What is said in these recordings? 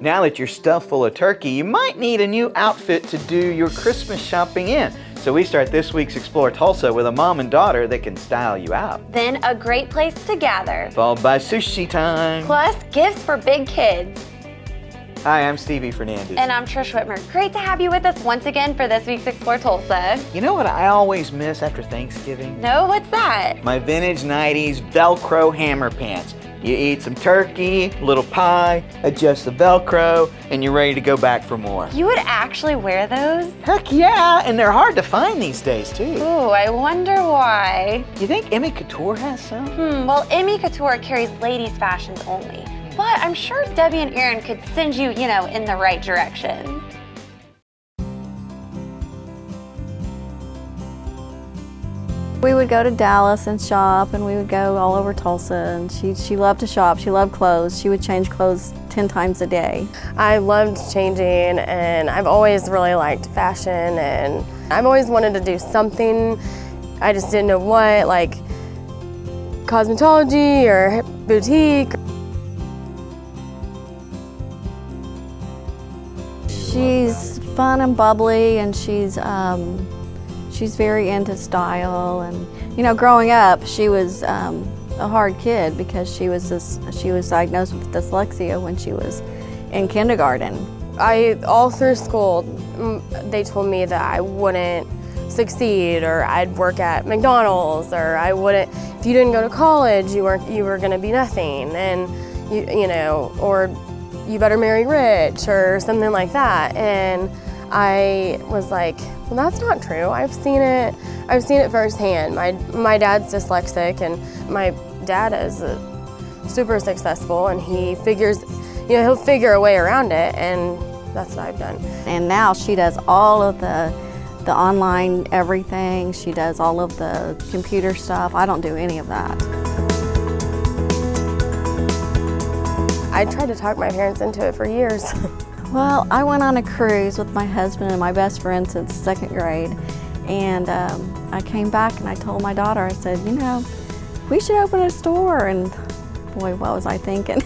Now that you're stuffed full of turkey, you might need a new outfit to do your Christmas shopping in. So we start this week's Explore Tulsa with a mom and daughter that can style you out. Then a great place to gather. Followed by sushi time. Plus gifts for big kids. Hi, I'm Stevie Fernandez. And I'm Trish Whitmer. Great to have you with us once again for this week's Explore Tulsa. You know what I always miss after Thanksgiving? No, what's that? My vintage 90s Velcro hammer pants. You eat some turkey, little pie, adjust the Velcro, and you're ready to go back for more. You would actually wear those? Heck yeah, and they're hard to find these days too. Ooh, I wonder why. You think Emy Couture has some? Well, Emy Couture carries ladies' fashions only. But I'm sure Debbie and Aaron could send you, in the right direction. We would go to Dallas and shop, and we would go all over Tulsa, and she loved to shop. She loved clothes. She would change clothes 10 times a day. I loved changing, and I've always really liked fashion, and I've always wanted to do something. I just didn't know what, like cosmetology or boutique. She's fun and bubbly, and she's very into style. And growing up, she was a hard kid because she was diagnosed with dyslexia when she was in kindergarten. All through school, they told me that I wouldn't succeed, or I'd work at McDonald's, or I wouldn't. If you didn't go to college, you were going to be nothing, and or you better marry rich or something like that. And I was like, well, that's not true. I've seen it firsthand. My dad's dyslexic, and my dad is super successful, and he figures, he'll figure a way around it, and that's what I've done. And now she does all of the online everything. She does all of the computer stuff. I don't do any of that. I tried to talk my parents into it for years. Well, I went on a cruise with my husband and my best friend since 2nd grade, and I came back and I told my daughter, I said, we should open a store, and boy, what was I thinking?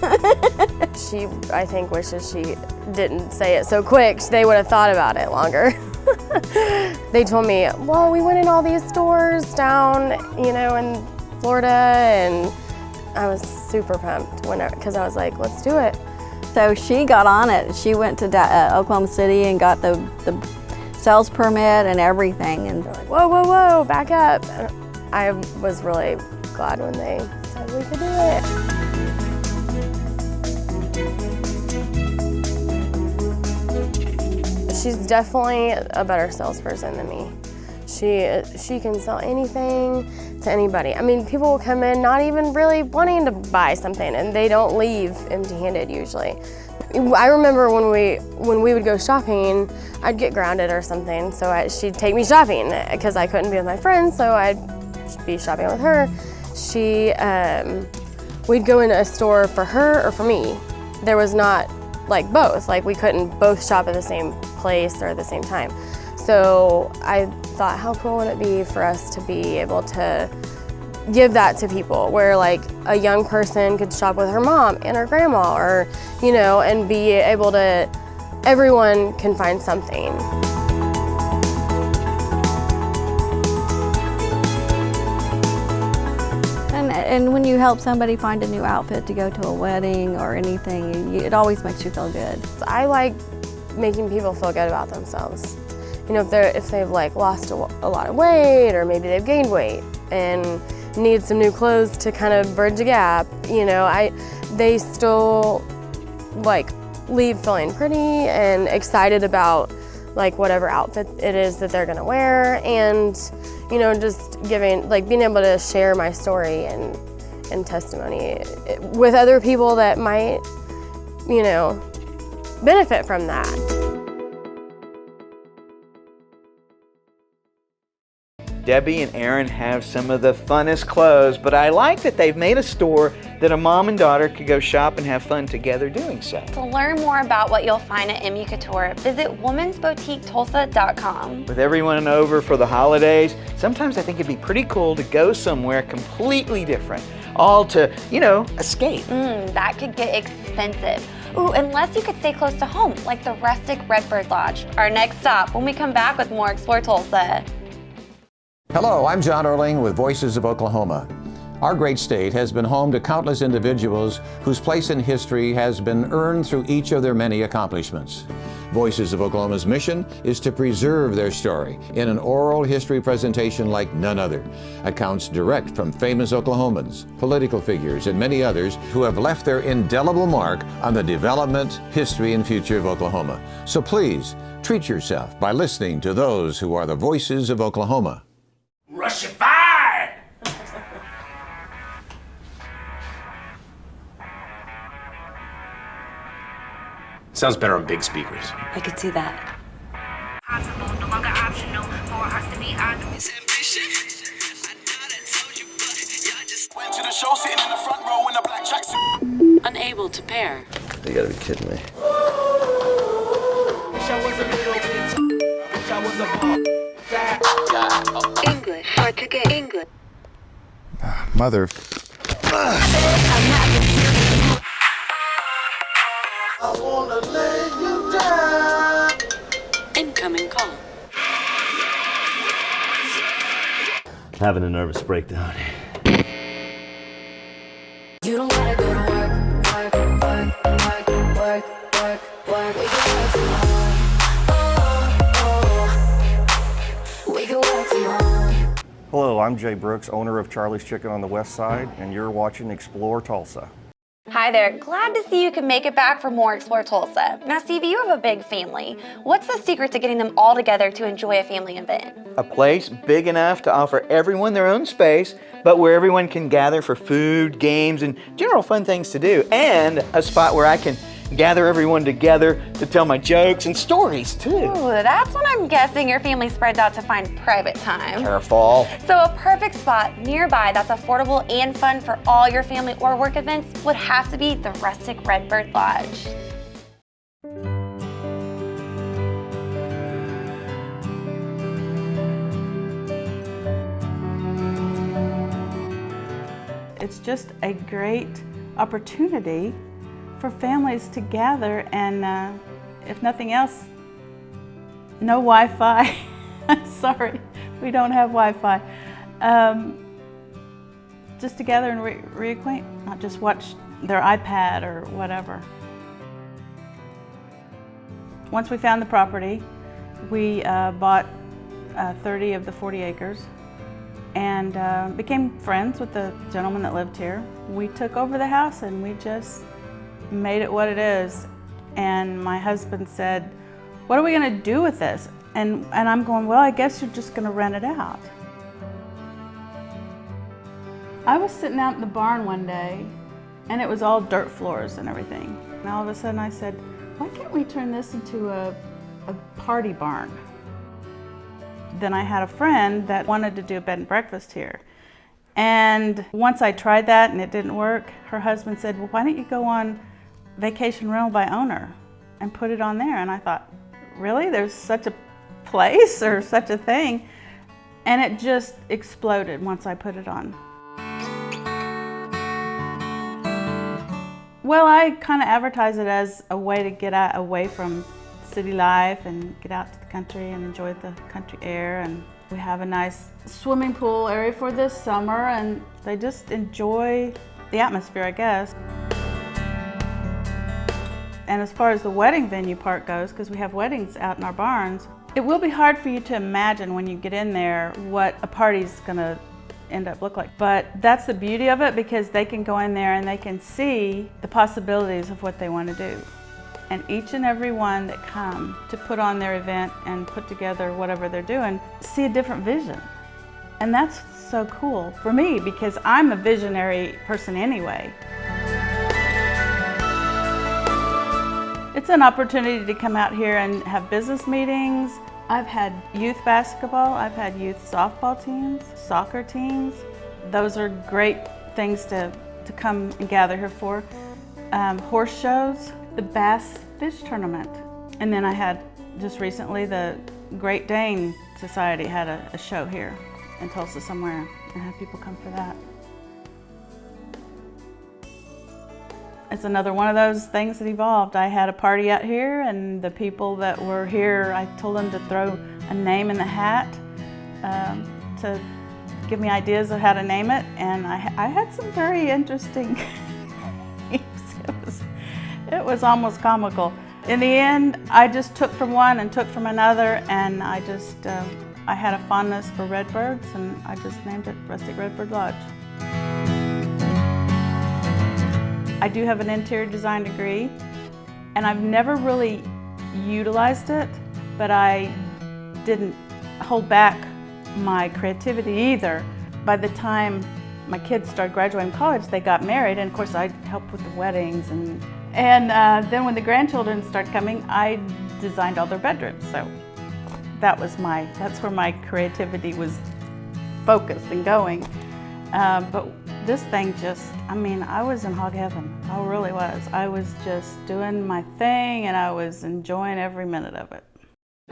She, I think, wishes she didn't say it so quick. They would have thought about it longer. They told me, well, we went in all these stores down, in Florida, and I was super pumped because I was like, let's do it. So she got on it. She went to Oklahoma City and got the sales permit and everything. And they're like, whoa, whoa, whoa, back up. And I was really glad when they said we could do it. She's definitely a better salesperson than me. She can sell anything to anybody. I mean, people will come in not even really wanting to buy something, and they don't leave empty-handed usually. I remember when we would go shopping, I'd get grounded or something, so she'd take me shopping because I couldn't be with my friends, so I'd be shopping with her. We'd go into a store for her or for me. There was not like both, like we couldn't both shop at the same place or at the same time. So I thought, how cool would it be for us to be able to give that to people, where like a young person could shop with her mom and her grandma, or, and be able to, everyone can find something. And when you help somebody find a new outfit to go to a wedding or anything, it always makes you feel good. I like making people feel good about themselves. If they've like lost a lot of weight, or maybe they've gained weight and need some new clothes to kind of bridge a gap, they still like leave feeling pretty and excited about like whatever outfit it is that they're gonna wear, and just being able to share my story and testimony with other people that might benefit from that. Debbie and Aaron have some of the funnest clothes, but I like that they've made a store that a mom and daughter could go shop and have fun together doing so. To learn more about what you'll find at Emy Couture, visit womansboutiquetulsa.com. With everyone over for the holidays, sometimes I think it'd be pretty cool to go somewhere completely different, all to, escape. That could get expensive. Ooh, unless you could stay close to home, like the Rustic Redbird Lodge. Our next stop when we come back with more Explore Tulsa. Hello, I'm John Erling with Voices of Oklahoma. Our great state has been home to countless individuals whose place in history has been earned through each of their many accomplishments. Voices of Oklahoma's mission is to preserve their story in an oral history presentation like none other. Accounts direct from famous Oklahomans, political figures, and many others who have left their indelible mark on the development, history, and future of Oklahoma. So please, treat yourself by listening to those who are the voices of Oklahoma. Russified! Sounds better on big speakers. I could see that. Possible, no longer optional for us to be honest. It's ambition. I thought I told you, but y'all just went to the show sitting in the front row in a black tracksuit. Unable to pair. You gotta be kidding me. English, Portuguese, English. Mother. Incoming call. Having a nervous breakdown. You don't gotta go to work, work, work, work, work, work, work. We can work tomorrow. We can work tomorrow. Hello, I'm Jay Brooks, owner of Charlie's Chicken on the West Side, and you're watching Explore Tulsa. Hi there, glad to see you can make it back for more Explore Tulsa. Now Stevie, you have a big family. What's the secret to getting them all together to enjoy a family event? A place big enough to offer everyone their own space, but where everyone can gather for food, games, and general fun things to do. And a spot where I can gather everyone together to tell my jokes and stories too. Ooh, that's when I'm guessing your family spreads out to find private time. Careful. So a perfect spot nearby that's affordable and fun for all your family or work events would have to be the Rustic Redbird Lodge. It's just a great opportunity for families to gather and, if nothing else, no Wi-Fi. I'm sorry, we don't have Wi-Fi. Just to gather and reacquaint, not just watch their iPad or whatever. Once we found the property, we bought 30 of the 40 acres and became friends with the gentleman that lived here. We took over the house and we just made it what it is. And my husband said, what are we gonna do with this? And I'm going, well, I guess you're just gonna rent it out. I was sitting out in the barn one day and it was all dirt floors and everything. And all of a sudden I said, why can't we turn this into a party barn? Then I had a friend that wanted to do a bed and breakfast here. And once I tried that and it didn't work, her husband said, well, why don't you go on vacation rental by owner and put it on there? And I thought, really? There's such a place or such a thing? And it just exploded once I put it on. Well, I kind of advertise it as a way to get away from city life and get out to the country and enjoy the country air. And we have a nice swimming pool area for this summer and they just enjoy the atmosphere, I guess. And as far as the wedding venue part goes, because we have weddings out in our barns, it will be hard for you to imagine when you get in there what a party's gonna end up look like. But that's the beauty of it, because they can go in there and they can see the possibilities of what they want to do. And each and every one that come to put on their event and put together whatever they're doing, see a different vision. And that's so cool for me, because I'm a visionary person anyway. It's an opportunity to come out here and have business meetings. I've had youth basketball, I've had youth softball teams, soccer teams. Those are great things to come and gather here for. Horse shows, the Bass Fish Tournament. And then I had, just recently, the Great Dane Society had a show here in Tulsa somewhere and had people come for that. it's another one of those things that evolved. I had a party out here, and the people that were here, I told them to throw a name in the hat to give me ideas of how to name it, and I had some very interesting names. It was almost comical. In the end, I just took from one and took from another, and I had a fondness for Redbirds, and I just named it Rustic Redbird Lodge. I do have an interior design degree, and I've never really utilized it, but I didn't hold back my creativity either. By the time my kids started graduating college, they got married, and of course I helped with the weddings, and then when the grandchildren started coming, I designed all their bedrooms. So that's where my creativity was focused and going. But this thing I was in hog heaven. I really was. I was just doing my thing, and I was enjoying every minute of it.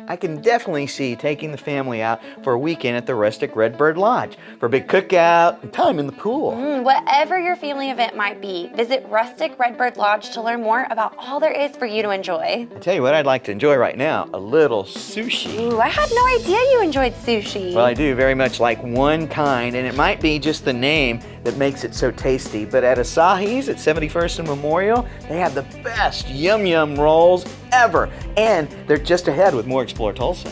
I can definitely see taking the family out for a weekend at the Rustic Redbird Lodge for a big cookout and time in the pool. Whatever your family event might be, visit Rustic Redbird Lodge to learn more about all there is for you to enjoy. I tell you what I'd like to enjoy right now, a little sushi. Ooh, I had no idea you enjoyed sushi. Well, I do very much like one kind, and it might be just the name that makes it so tasty, but at Asahi's at 71st and Memorial, they have the best yum yum rolls ever, and they're just ahead with more Explore Tulsa.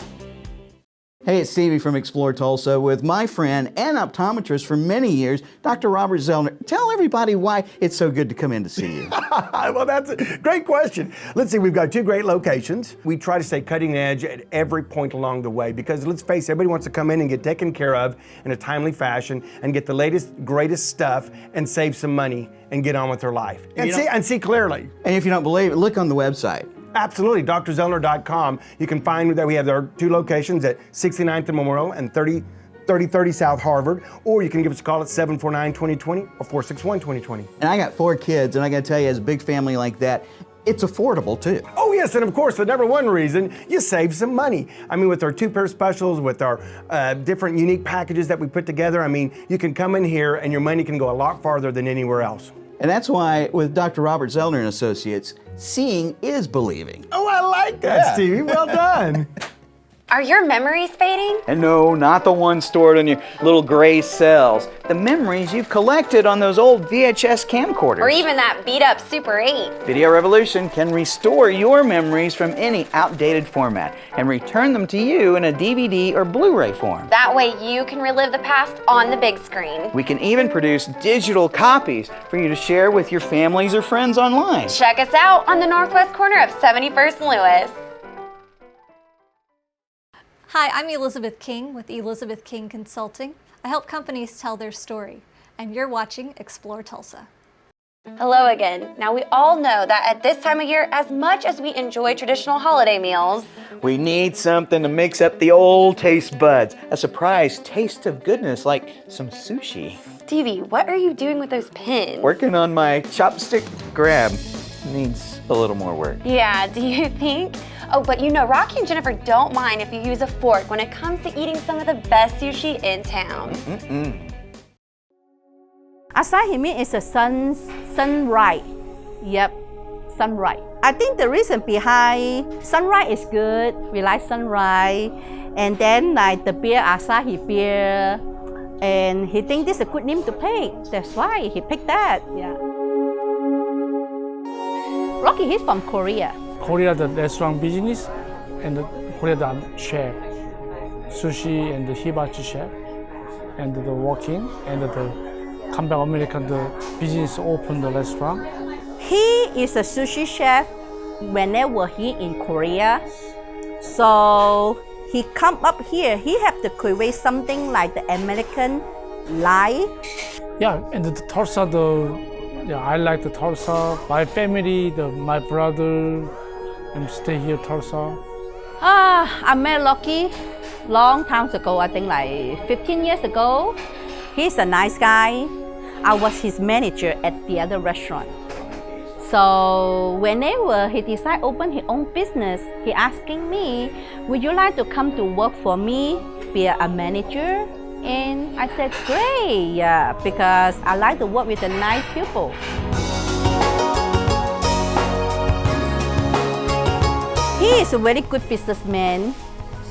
Hey, it's Stevie from Explore Tulsa with my friend and optometrist for many years, Dr. Robert Zellner. Tell everybody why it's so good to come in to see you. Well, that's a great question. Let's see, we've got two great locations. We try to stay cutting edge at every point along the way because let's face it, everybody wants to come in and get taken care of in a timely fashion and get the latest, greatest stuff and save some money and get on with their life. And see clearly. And if you don't believe it, look on the website. Absolutely, drzellner.com. You can find that we have our two locations at 69th and Memorial and 3030 South Harvard, or you can give us a call at 749-2020 or 461-2020. And I got 4 kids, and I gotta tell you, as a big family like that, it's affordable too. Oh yes, and of course, the number one reason, you save some money. I mean, with our 2-pair specials, with our different unique packages that we put together, I mean, you can come in here and your money can go a lot farther than anywhere else. And that's why with Dr. Robert Zellner and Associates, seeing is believing. Oh, I like that, Stevie. Well done. Are your memories fading? And no, not the ones stored in your little gray cells. The memories you've collected on those old VHS camcorders. Or even that beat up Super 8. Video Revolution can restore your memories from any outdated format and return them to you in a DVD or Blu-ray form. That way you can relive the past on the big screen. We can even produce digital copies for you to share with your families or friends online. Check us out on the northwest corner of 71st and Lewis. Hi, I'm Elizabeth King with Elizabeth King Consulting. I help companies tell their story, and you're watching Explore Tulsa. Hello again. Now we all know that at this time of year, as much as we enjoy traditional holiday meals, we need something to mix up the old taste buds. A surprise taste of goodness like some sushi. Stevie, what are you doing with those pins? Working on my chopstick grab. Needs a little more work. Yeah, do you think? Oh, but you know, Rocky and Jennifer don't mind if you use a fork when it comes to eating some of the best sushi in town. Asahi mean is a sunrise. Yep, sunrise. I think the reason behind sunrise is good. We like sunrise, and then like the beer, Asahi beer, and he think this is a good name to pick. That's why he picked that. Yeah. Rocky, he's from Korea. Korea, the restaurant business, and Korea, the chef, sushi and the hibachi chef, and the working, and the comeback American, the business open the restaurant. He is a sushi chef whenever he in Korea. So he come up here, he have to create something like the American life. Yeah, and the Tulsa, I like the Tulsa. My family, my brother, and stay here Tulsa. I met Rocky long time ago, I think like 15 years ago. He's a nice guy. I was his manager at the other restaurant. So whenever he decide open his own business, he asking me, would you like to come to work for me, be a manager? And I said, great, yeah, because I like to work with the nice people. He is a very good businessman.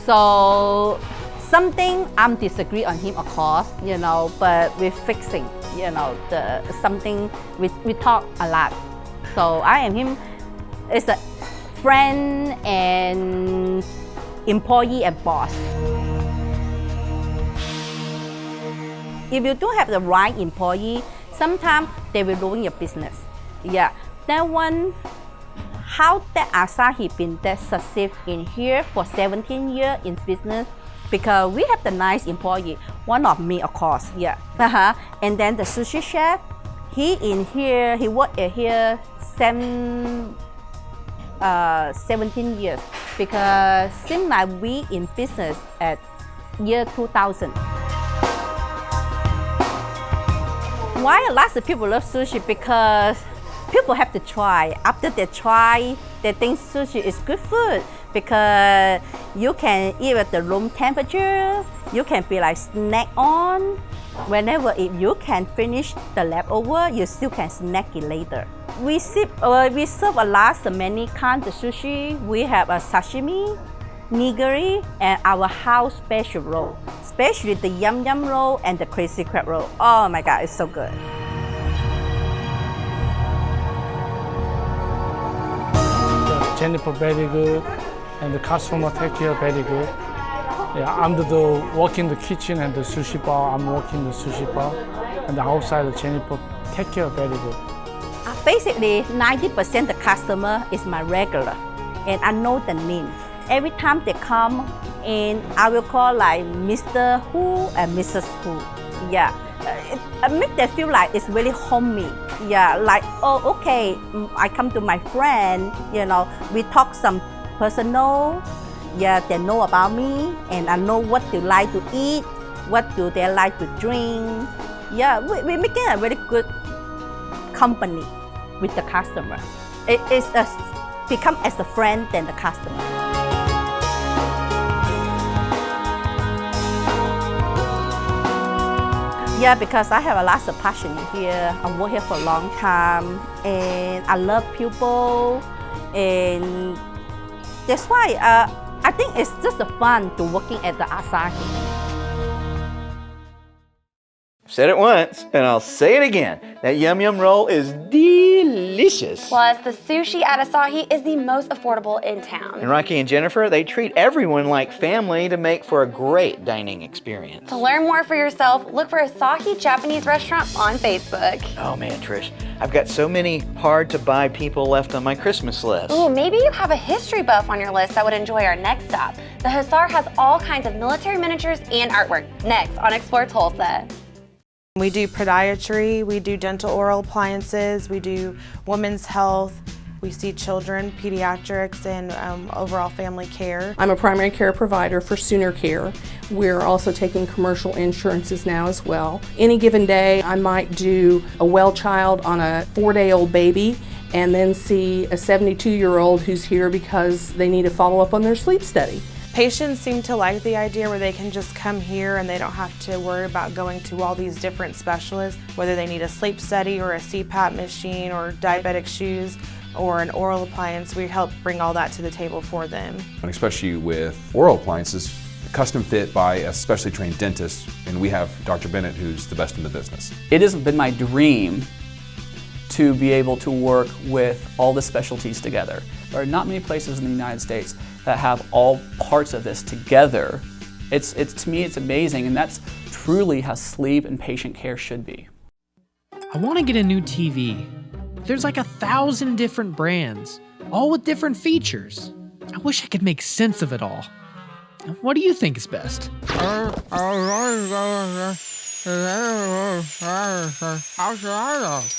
So something I'm disagree on him, of course, you know, but we're fixing, you know, something we talk a lot. So I and him is a friend and employee and boss. If you don't have the right employee, sometimes they will ruin your business. Yeah, that one, how that Asahi been that successful in here for 17 years in business, because we have the nice employee. One of me, of course, yeah. And then the sushi chef, he in here, he worked here 17 years, because seems like we in business at year 2000. Why a lot of people love sushi? Because people have to try. After they try, they think sushi is good food because you can eat at the room temperature. You can be like snack on. Whenever if you can finish the leftover, you still can snack it later. We serve a lot of many kinds of sushi. We have a sashimi, nigiri, and our house special roll. Especially the yum yum roll and the crazy crab roll. Oh my God, it's so good. Jennifer very good, and the customer take care very good. Yeah, I'm working the kitchen and the sushi bar. I'm working the sushi bar, and the outside the Jennifer take care very good. Basically, 90% the customer is my regular, and I know the name. Every time they come in, I will call like Mr. Who and Mrs. Who. Yeah, it make them feel like it's really homey. Yeah, like, oh, okay, I come to my friend, you know, we talk some personal. Yeah, they know about me, and I know what they like to eat, what do they like to drink. Yeah, we're making a very good company with the customer. It is become as a friend than the customer. Yeah, because I have a lot of passion here. I work here for a long time, and I love people, and that's why I think it's just fun to working at the Asahi. Said it once, and I'll say it again. That yum yum roll is delicious. Plus, the sushi at Asahi is the most affordable in town. And Rocky and Jennifer, they treat everyone like family to make for a great dining experience. To learn more for yourself, look for Asahi Japanese Restaurant on Facebook. Oh man, Trish, I've got so many hard-to-buy people left on my Christmas list. Ooh, maybe you have a history buff on your list that would enjoy our next stop. The Hussar has all kinds of military miniatures and artwork. Next on Explore Tulsa. We do podiatry, we do dental oral appliances, we do women's health, we see children, pediatrics, and overall family care. I'm a primary care provider for Sooner Care. We're also taking commercial insurances now as well. Any given day, I might do a well child on a 4-day-old baby and then see a 72-year-old who's here because they need to follow up on their sleep study. Patients seem to like the idea where they can just come here and they don't have to worry about going to all these different specialists, whether they need a sleep study or a CPAP machine or diabetic shoes or an oral appliance. We help bring all that to the table for them. And especially with oral appliances, custom fit by a specially trained dentist, and we have Dr. Bennett, who's the best in the business. It has been my dream to be able to work with all the specialties together. There are not many places in the United States that have all parts of this together. To me, it's amazing, and that's truly how sleep and patient care should be. I want to get a new TV. There's like 1,000 different brands, all with different features. I wish I could make sense of it all. What do you think is best?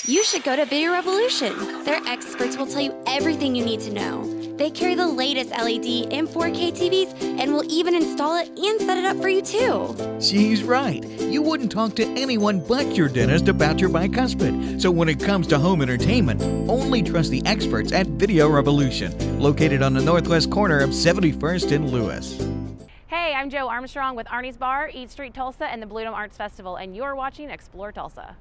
You should go to Video Revolution. Their experts will tell you everything you need to know. They carry the latest LED and 4K TVs and will even install it and set it up for you too. She's right. You wouldn't talk to anyone but your dentist about your bicuspid. So when it comes to home entertainment, only trust the experts at Video Revolution, located on the northwest corner of 71st and Lewis. Hey, I'm Joe Armstrong with Arnie's Bar, Eat Street Tulsa, and the Blue Dome Arts Festival, and you're watching Explore Tulsa.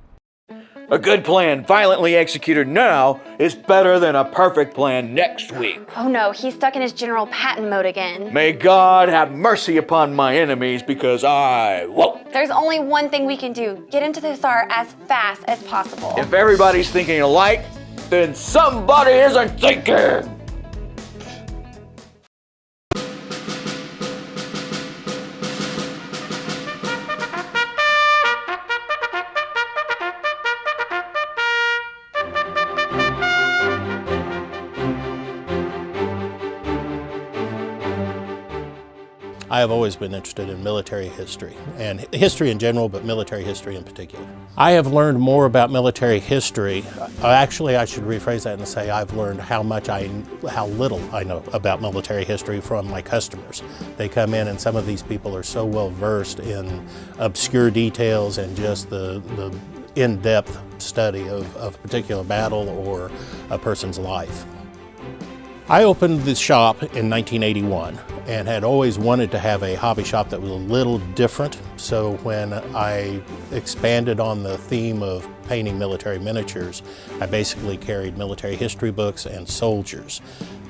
A good plan violently executed now is better than a perfect plan next week. Oh no, he's stuck in his general patent mode again. May God have mercy upon my enemies because I won't. There's only one thing we can do. Get into the Hussar as fast as possible. If everybody's thinking alike, then somebody isn't thinking. I have always been interested in military history, and history in general, but military history in particular. I have learned more about military history. Actually, I should rephrase that and say I've learned how little I know about military history from my customers. They come in and some of these people are so well versed in obscure details and just the in-depth study of a particular battle or a person's life. I opened the shop in 1981 and had always wanted to have a hobby shop that was a little different. So when I expanded on the theme of painting military miniatures, I basically carried military history books and soldiers.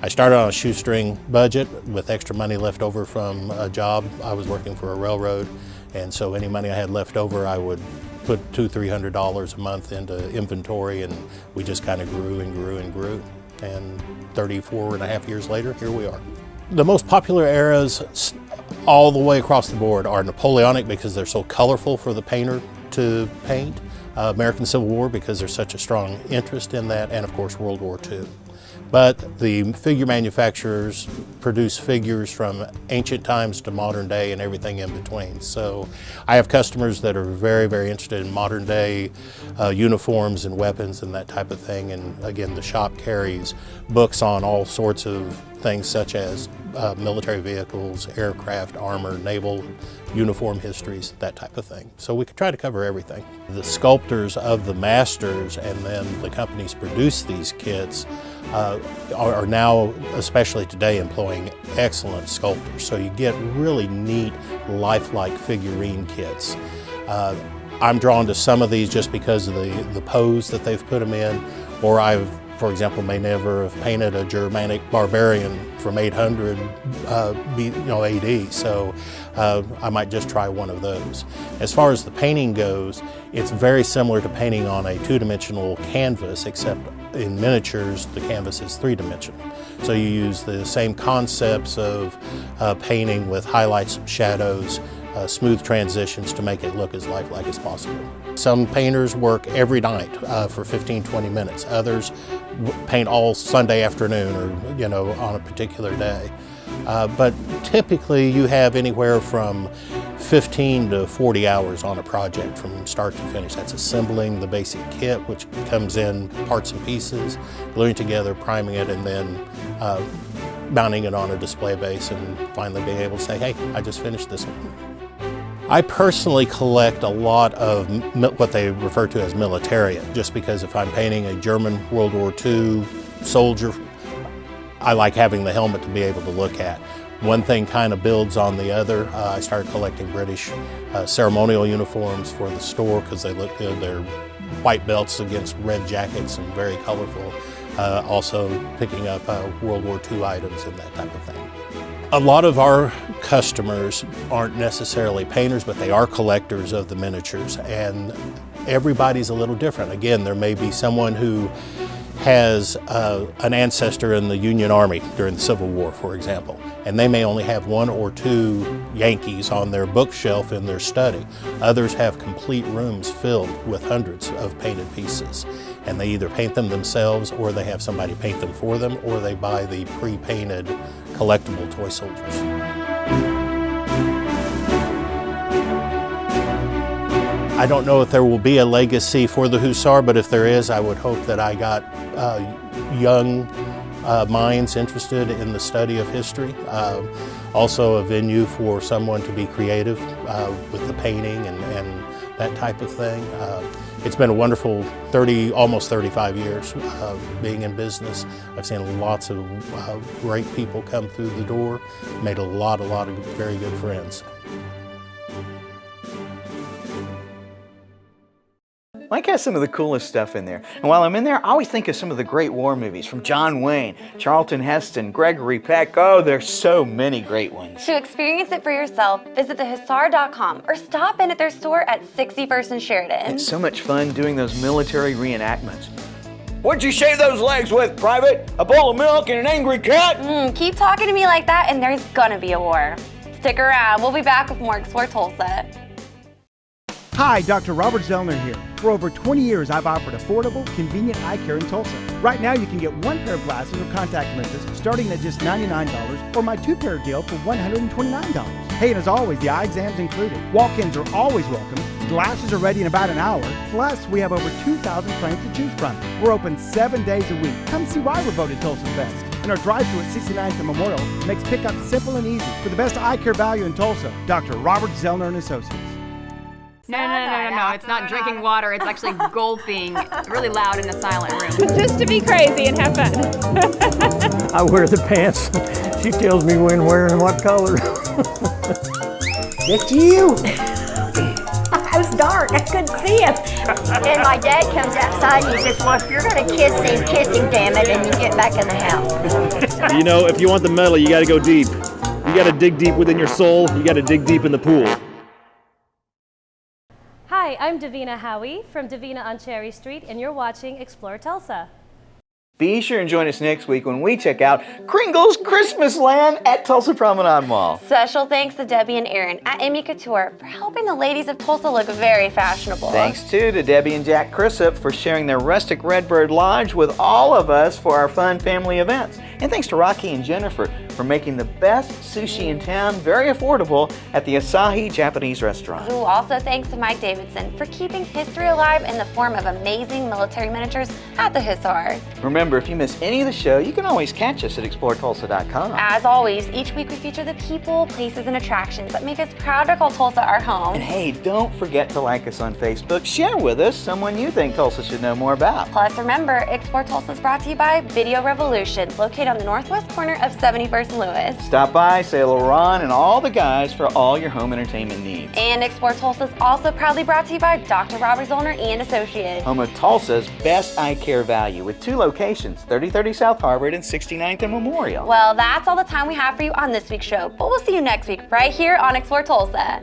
I started on a shoestring budget with extra money left over from a job. I was working for a railroad, and so any money I had left over I would put $200-300 a month into inventory, and we just kind of grew and grew and grew. And 34 and a half years later, here we are. The most popular eras all the way across the board are Napoleonic because they're so colorful for the painter to paint, American Civil War because there's such a strong interest in that, and of course World War II. But the figure manufacturers produce figures from ancient times to modern day and everything in between. So I have customers that are very, very interested in modern day uniforms and weapons and that type of thing. And again, the shop carries books on all sorts of things such as military vehicles, aircraft, armor, naval uniform histories, that type of thing. So we could try to cover everything. The sculptors of the masters and then the companies produce these kits are now, especially today, employing excellent sculptors. So you get really neat, lifelike figurine kits. I'm drawn to some of these just because of the pose that they've put them in, or for example, may never have painted a Germanic barbarian from 800 AD, so I might just try one of those. As far as the painting goes, it's very similar to painting on a two-dimensional canvas, except in miniatures, the canvas is three-dimensional. So you use the same concepts of painting with highlights, shadows, smooth transitions to make it look as lifelike as possible. Some painters work every night for 15-20 minutes. Others paint all Sunday afternoon or on a particular day. But typically you have anywhere from 15 to 40 hours on a project from start to finish. That's assembling the basic kit, which comes in parts and pieces, gluing together, priming it, and then mounting it on a display base and finally being able to say, hey, I just finished this one. I personally collect a lot of what they refer to as militaria, just because if I'm painting a German World War II soldier, I like having the helmet to be able to look at. One thing kind of builds on the other. I started collecting British ceremonial uniforms for the store because they look good. They're white belts against red jackets and very colorful. Also picking up World War II items and that type of thing. A lot of our customers aren't necessarily painters, but they are collectors of the miniatures, and everybody's a little different. Again, there may be someone who has an ancestor in the Union Army during the Civil War, for example, and they may only have one or two Yankees on their bookshelf in their study. Others have complete rooms filled with hundreds of painted pieces, and they either paint them themselves or they have somebody paint them for them, or they buy the pre-painted collectible toy soldiers. I don't know if there will be a legacy for the Hussar, but if there is, I would hope that I got young minds interested in the study of history. Also a venue for someone to be creative with the painting and that type of thing. It's been a wonderful almost 35 years being in business. I've seen lots of great people come through the door, made a lot of very good friends. Mike has some of the coolest stuff in there. And while I'm in there, I always think of some of the great war movies from John Wayne, Charlton Heston, Gregory Peck. Oh, there's so many great ones. To experience it for yourself, visit thehussar.com or stop in at their store at 61st and Sheridan. It's so much fun doing those military reenactments. What'd you shave those legs with, Private? A bowl of milk and an angry cat? Keep talking to me like that and there's gonna be a war. Stick around, we'll be back with more Explore Tulsa. Hi, Dr. Robert Zellner here. For over 20 years, I've offered affordable, convenient eye care in Tulsa. Right now, you can get one pair of glasses or contact lenses starting at just $99 or my two-pair deal for $129. Hey, and as always, the eye exam's included. Walk-ins are always welcome. Glasses are ready in about an hour. Plus, we have over 2,000 frames to choose from. We're open 7 days a week. Come see why we're voted Tulsa's best. And our drive-thru at 69th and Memorial makes pickup simple and easy. For the best eye care value in Tulsa, Dr. Robert Zellner and Associates. No, it's not drinking water, it's actually gulping really loud in a silent room. Just to be crazy and have fun. I wear the pants. She tells me when, where, and what color. That's you! It was dark, I couldn't see him. And my dad comes outside and he says, well, if you're gonna kiss him, damn it, and you get back in the house. You know, if you want the medal, you gotta go deep. You gotta dig deep within your soul, you gotta dig deep in the pool. Hi, I'm Davina Howie from Davina on Cherry Street, and you're watching Explore Tulsa. Be sure and join us next week when we check out Kringle's Christmas Land at Tulsa Promenade Mall. Special thanks to Debbie and Aaron at Emy Couture for helping the ladies of Tulsa look very fashionable. Thanks too to Debbie and Jack Crissup for sharing their rustic Redbird Lodge with all of us for our fun family events. And thanks to Rocky and Jennifer for making the best sushi in town very affordable at the Asahi Japanese restaurant. Ooh, also thanks to Mike Davidson for keeping history alive in the form of amazing military miniatures at the Hussar. Remember, if you miss any of the show, you can always catch us at exploretulsa.com. As always, each week we feature the people, places, and attractions that make us proud to call Tulsa our home. And hey, don't forget to like us on Facebook. Share with us someone you think Tulsa should know more about. Plus, remember, Explore Tulsa is brought to you by Video Revolution, located on the northwest corner of 71st and Lewis. Stop by, say hello to Ron and all the guys for all your home entertainment needs. And Explore Tulsa is also proudly brought to you by Dr. Robert Zollner and Associates. Home of Tulsa's best eye care value with 2 locations, 3030 South Harvard and 69th and Memorial. Well, that's all the time we have for you on this week's show, but we'll see you next week right here on Explore Tulsa.